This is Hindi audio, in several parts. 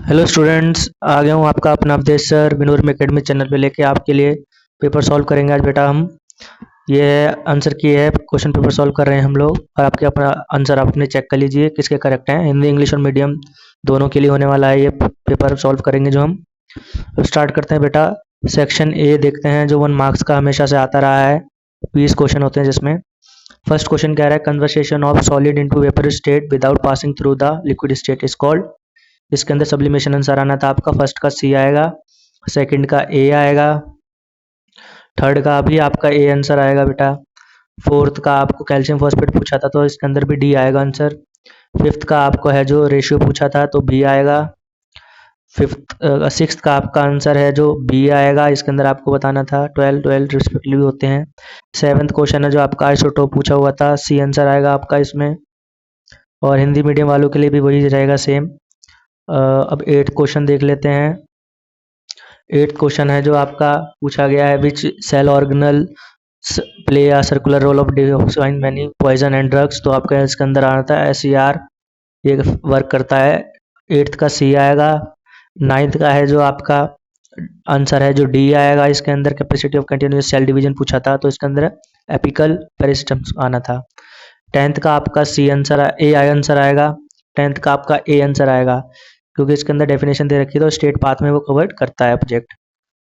हेलो स्टूडेंट्स, आ गया हूँ आपका अपना अवधेश सर विनोर में अकेडमी चैनल पे लेके आपके लिए पेपर सॉल्व करेंगे आज बेटा। हम ये है आंसर की है, क्वेश्चन पेपर सॉल्व कर रहे हैं हम लोग। और आपके अपना आंसर आप अपने चेक कर लीजिए किसके करेक्ट हैं। हिंदी इंग्लिश और मीडियम दोनों के लिए होने वाला है ये पेपर सॉल्व करेंगे जो हम। अब स्टार्ट करते हैं बेटा। सेक्शन ए देखते हैं जो 1 मार्क्स का हमेशा से आता रहा है। 20 क्वेश्चन होते हैं जिसमें फर्स्ट क्वेश्चन कह रहा है conversation of solid into vapour state without passing through the liquid state is called. इसके अंदर सब्लिमेशन आंसर आना था आपका। फर्स्ट का सी आएगा, सेकंड का ए आएगा, थर्ड का भी आपका ए आंसर आएगा बेटा। फोर्थ का आपको कैल्शियम फॉस्फेट पूछा था तो इसके अंदर भी डी आएगा आंसर। फिफ्थ का आपको है जो रेशियो पूछा था तो बी आएगा। सिक्स्थ का आपका आंसर है जो बी आएगा, इसके अंदर आपको बताना था 12 रिस्पेक्टिवली होते हैं। सेवन्थ क्वेश्चन है जो आपका आइसोटोप पूछा हुआ था, सी आंसर आएगा आपका इसमें। और हिंदी मीडियम वालों के लिए भी वही रहेगा सेम। अब 8th क्वेश्चन देख लेते हैं। 8th क्वेश्चन है जो आपका पूछा गया है which cell organelle play a circular role of deoxin many poison and drugs. तो आपका इसके अंदर आना था SER, ये वर्क करता है। 8th का सी आएगा। 9th का है जो आपका आंसर है जो डी आएगा, इसके अंदर capacity of continuous cell division पूछा था तो इसके अंदर एपिकल पेरिस्टम आना था। 10th का आपका सी आंसर ए आंसर आएगा। 10th का आपका ए आंसर आएगा क्योंकि इसके अंदर डेफिनेशन दे रखी है तो स्टेट पाथ में वो कवर करता है ऑब्जेक्ट।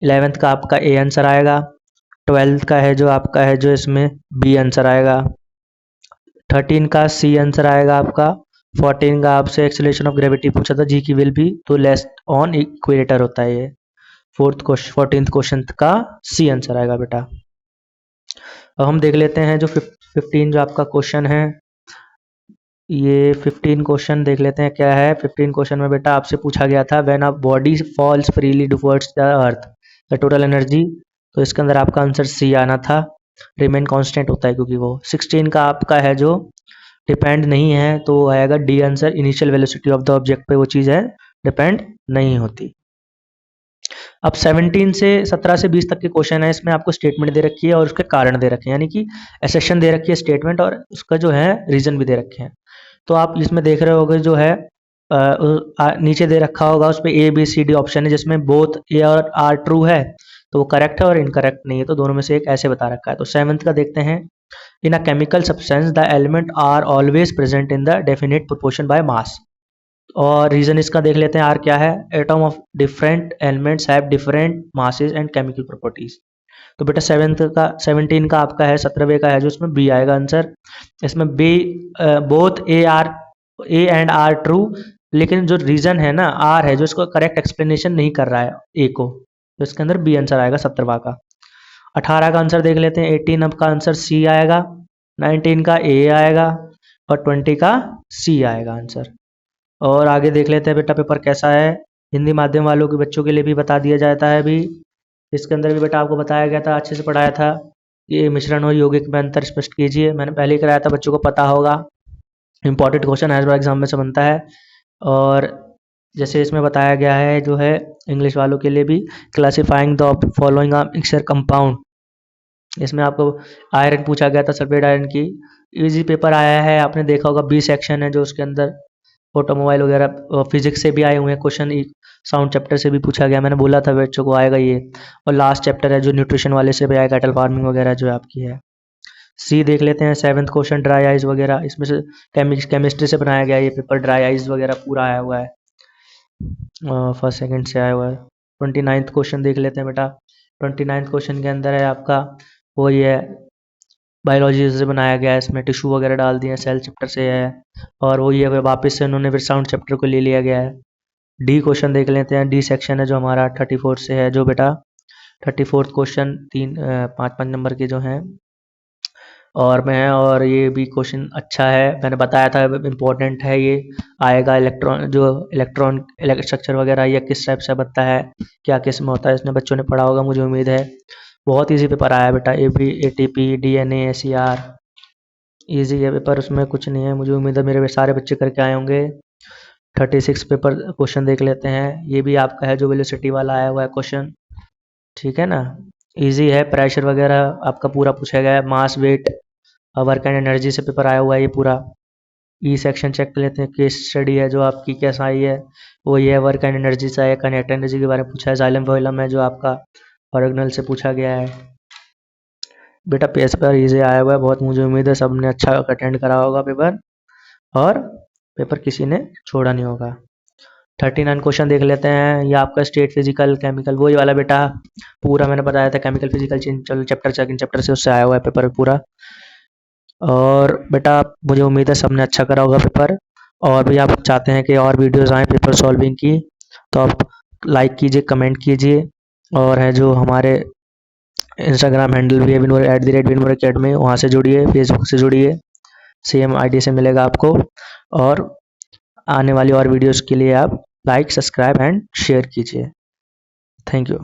11th का आपका ए आंसर आएगा। 12th का है जो आपका है जो इसमें बी आंसर आएगा। 13 का सी आंसर आएगा आपका। 14 का आपसे एक्सेलरेशन ऑफ ग्रेविटी पूछा था, जी की विल बी तो लेस ऑन इक्वेटर होता है ये। 14th क्वेश्चन का सी आंसर आएगा बेटा। अब हम देख लेते हैं जो 15 जो आपका क्वेश्चन है, ये 15 क्वेश्चन देख लेते हैं क्या है। 15 क्वेश्चन में बेटा आपसे पूछा गया था when a body falls freely towards the earth the total energy, तो इसके अंदर आपका आंसर सी आना था। रिमेन कांस्टेंट होता है क्योंकि वो 16 का आपका है जो डिपेंड नहीं है तो आएगा D answer. Initial velocity of the object पे वो चीज़ है डिपेंड नहीं होती। अब 17 से 20 तक के क्वेश्चन है, इसमें आपको स्टेटमेंट दे रखी है और उसके कारण दे रखे हैं, यानी कि एसेशन दे रखी है स्टेटमेंट और उसका जो है रीजन भी दे रखे हैं। तो आप इसमें देख रहे होगे जो है नीचे दे रखा होगा उस पर ABCD ऑप्शन है जिसमें बोथ ए और आर ट्रू है तो वो करेक्ट है और इनकरेक्ट नहीं है, तो दोनों में से एक ऐसे बता रखा है। तो 7th का देखते हैं। In a chemical substance the element are always present in the definite proportion by mass. और रीजन इसका देख लेते हैं आर क्या है। Atom of different elements have different masses and chemical properties. तो बेटा 17 का आपका है 17वें का है जो इसमें बी आएगा आंसर। इसमें B both A and R true, लेकिन जो रीजन है ना आर है जो इसको करेक्ट एक्सप्लेनेशन नहीं कर रहा है ए को, तो इसके अंदर बी आंसर आएगा 17वां का। 18 का आंसर देख लेते हैं। 18 अब का आंसर सी आएगा। 19 का ए आएगा और 20 का सी आएगा आंसर। और आगे देख लेते हैं बेटा पेपर कैसा है। हिंदी माध्यम वालों के बच्चों के लिए भी बता दिया जाता है अभी। इसके अंदर भी बेटा आपको बताया गया था, अच्छे से पढ़ाया था। ये मिश्रण और यौगिक में अंतर स्पष्ट कीजिए, मैंने पहले ही कराया था, बच्चों को पता होगा। इंपॉर्टेंट क्वेश्चन हर बार एग्जाम में से बनता है। और जैसे इसमें बताया गया है जो है इंग्लिश वालों के लिए भी, classifying the following mixture compound. इसमें आपको आयरन पूछा गया था, सल्फेट आयरन की। इजी पेपर आया है, आपने देखा होगा। बी सेक्शन है जो उसके अंदर ऑटोमोबाइल वगैरह फिजिक्स से भी आए हुए हैं क्वेश्चन। साउंड चैप्टर से भी पूछा गया, मैंने बोला था बच्चों को आएगा ये। और लास्ट चैप्टर है जो न्यूट्रिशन वाले से भी आएगा, कैटल फार्मिंग वगैरह जो आपकी है। सी देख लेते हैं। 7th क्वेश्चन ड्राई आइज वगैरह, इसमें से केमिस्ट्री से बनाया गया ये पेपर। ड्राई आइज वगैरह पूरा आया हुआ है, फर्स्ट सेकंड से आया हुआ है। 29th क्वेश्चन देख लेते हैं बेटा। 29th क्वेश्चन के अंदर है आपका वो ये बायोलॉजी से बनाया गया है, इसमें टिश्यू वगैरह डाल दिए, सेल चैप्टर से है। और वो ये वापस से उन्होंने फिर साउंड चैप्टर को ले लिया गया है। डी क्वेश्चन देख लेते हैं। डी सेक्शन है जो हमारा 34 से है जो बेटा 34th क्वेश्चन 5 नंबर के जो हैं और में है। और ये भी क्वेश्चन अच्छा है, मैंने बताया था इम्पोर्टेंट है ये। आएगा इलेक्ट्रॉन स्ट्रक्चर वगैरह ये किस टाइप से बनता है, क्या किस में होता है, इसमें बच्चों ने पढ़ा होगा मुझे उम्मीद है। बहुत ईजी पेपर आया है बेटा। ATP DNA SER ईजी है पेपर, उसमें कुछ नहीं है। मुझे उम्मीद है मेरे सारे बच्चे करके आए होंगे। 36 पेपर क्वेश्चन देख लेते हैं। ये भी आपका है जो वेलोसिटी वाला आया हुआ है क्वेश्चन, ठीक है ना। इजी है, प्रेशर वगैरह आपका पूरा पूछा गया है। Mass weight work and energy से पेपर आया हुआ है ये पूरा। ई सेक्शन चेक कर लेते हैं। केस स्टडी है जो आपकी कैसा आई है, वो ये है वर्क एंड एनर्जी से है, कनेक्ट एनर्जी के बारे में पूछा है, जाइलम वोइलम है जो आपका ऑर्गेनल से पूछा गया है। बेटा पेपर इजी आया हुआ है बहुत, मुझे उम्मीद है सबने अच्छा अटेंड करा होगा पेपर, और पेपर किसी ने छोड़ा नहीं होगा। 39 क्वेश्चन देख लेते हैं। ये आपका स्टेट फिजिकल केमिकल वही वाला बेटा, पूरा मैंने बताया था केमिकल फिजिकल चलो चैप्टर सेकंड चैप्टर से उससे आया हुआ है पेपर पूरा। और बेटा मुझे उम्मीद है सबने अच्छा करा होगा पेपर, और भी आप चाहते हैं कि और वीडियोस आएँ पेपर सॉल्विंग की, तो आप लाइक कीजिए, कमेंट कीजिए, और है जो हमारे इंस्टाग्राम हैंडल भी है @विनमोर अकेडमी, वहाँ से जुड़िए, फेसबुक से जुड़िए, सेम आईडी से मिलेगा आपको। और आने वाली और वीडियोस के लिए आप लाइक, सब्सक्राइब एंड शेयर कीजिए। Thank you.